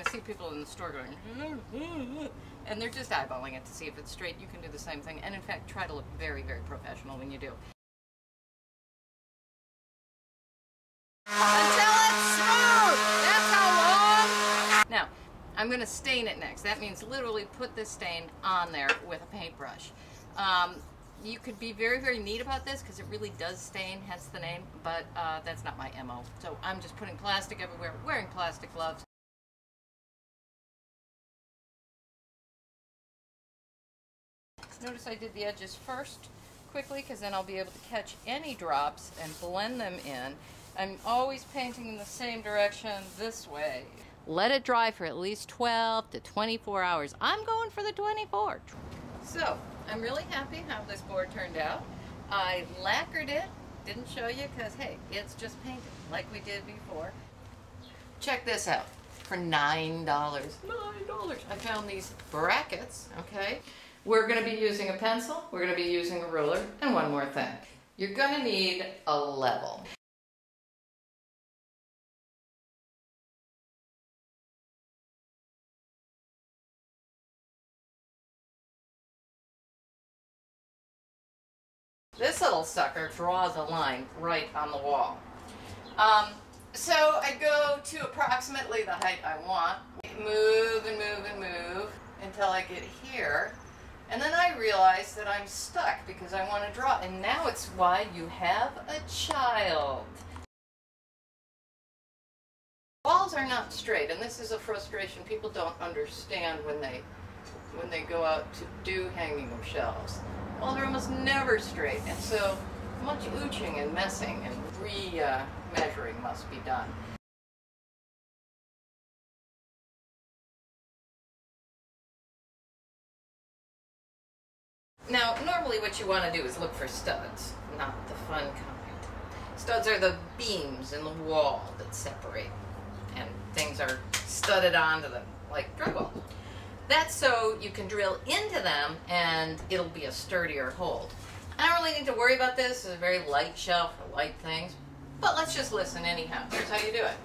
I see people in the store going, and they're just eyeballing it to see if it's straight. You can do the same thing, and in fact, try to look very, very professional when you do. Until it's smooth! That's how long! Now, I'm going to stain it next. That means literally put this stain on there with a paintbrush. You could be very, very neat about this because it really does stain, hence the name, but that's not my MO. So I'm just putting plastic everywhere, wearing plastic gloves. Notice I did the edges first quickly because then I'll be able to catch any drops and blend them in. I'm always painting in the same direction this way. Let it dry for at least 12 to 24 hours. I'm going for the 24. So, I'm really happy how this board turned out. I lacquered it, didn't show you because, hey, it's just painted like we did before. Check this out, for $9. $9! I found these brackets, okay? We're going to be using a pencil, we're going to be using a ruler, and one more thing. You're going to need a level. This little sucker draws a line right on the wall. So I go to approximately the height I want, move and move and move until I get here, and then I realize that I'm stuck because I want to draw, and now it's why you have a child. Walls are not straight, and this is a frustration people don't understand when they go out to do hanging of shelves. Well, they're almost never straight, and so much ooching and messing and re-measuring must be done. Now, normally what you want to do is look for studs, not the fun kind. Studs are the beams in the wall that separate, and things are studded onto them, like drywall. That's so you can drill into them and it'll be a sturdier hold. I don't really need to worry about this. It's a very light shelf for light things, but let's just listen anyhow. Here's how you do it.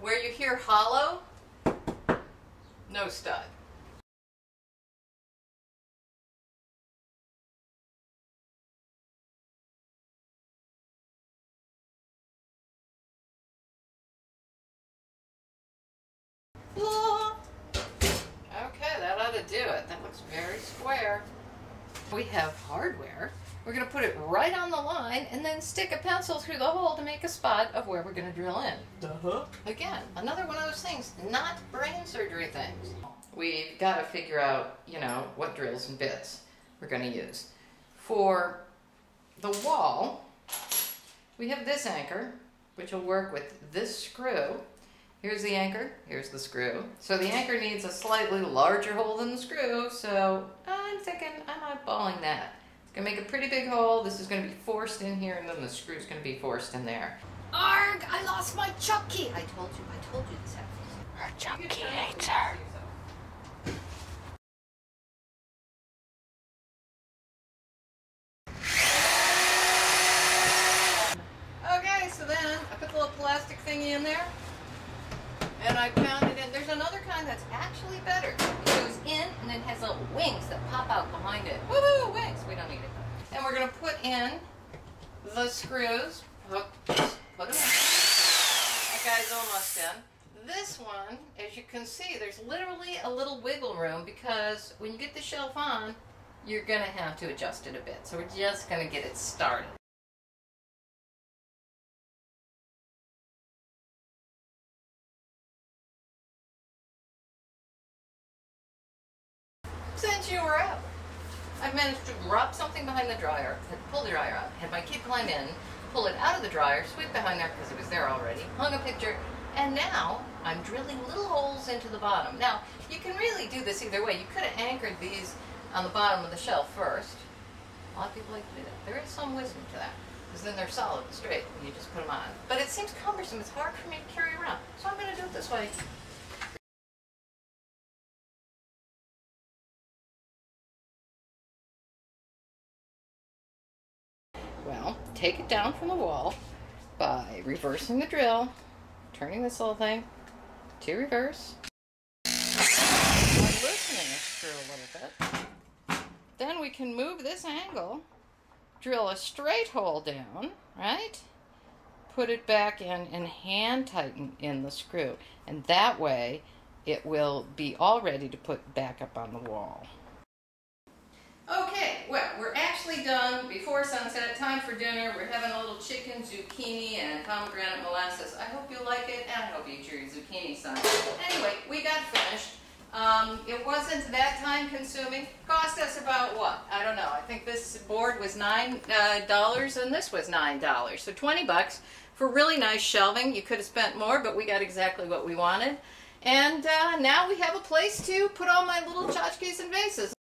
Where you hear hollow, no stud. Okay, that ought to do it. That looks very square. We have hardware. We're going to put it right on the line and then stick a pencil through the hole to make a spot of where we're going to drill in. Again, another one of those things, not brain surgery things. We've got to figure out, you know, what drills and bits we're going to use. For the wall, we have this anchor, which will work with this screw. Here's the anchor, here's the screw. So the anchor needs a slightly larger hole than the screw, so I'm thinking I'm eyeballing that. It's gonna make a pretty big hole. This is gonna be forced in here, and then the screw's gonna be forced in there. Arg! I lost my Chucky! I told you this happens. Her Chucky hates her. Okay, so then I put the little plastic thingy in there. And I pounded in. There's another kind that's actually better. It goes in and it has little wings that pop out behind it. Woohoo! Wings! We don't need it. And we're going to put in the screws. Put them in. That guy's almost in. This one, as you can see, there's literally a little wiggle room because when you get the shelf on, you're going to have to adjust it a bit. So we're just going to get it started. Since you were out, I managed to drop something behind the dryer, pull the dryer out, had my kid climb in, pull it out of the dryer, sweep behind there because it was there already, hung a picture, and now I'm drilling little holes into the bottom. Now, you can really do this either way. You could have anchored these on the bottom of the shelf first. A lot of people like to do that. There is some wisdom to that, because then they're solid and straight when you just put them on. But it seems cumbersome. It's hard for me to carry around. So I'm going to do it this way. Well, take it down from the wall, by reversing the drill, turning this little thing to reverse, loosening the screw a little bit. Then we can move this angle, drill a straight hole down, right? Put it back in and hand tighten in the screw. And that way it will be all ready to put back up on the wall. Okay, well, we're actually done before sunset. Time for dinner. We're having a little chicken, zucchini, and pomegranate molasses. I hope you like it, and I hope you eat your zucchini some. Anyway, we got finished. It wasn't that time consuming. Cost us about what? I don't know. I think this board was $9 and this was $9. So 20 bucks for really nice shelving. You could have spent more, but we got exactly what we wanted. And now we have a place to put all my little tchotchkes and vases.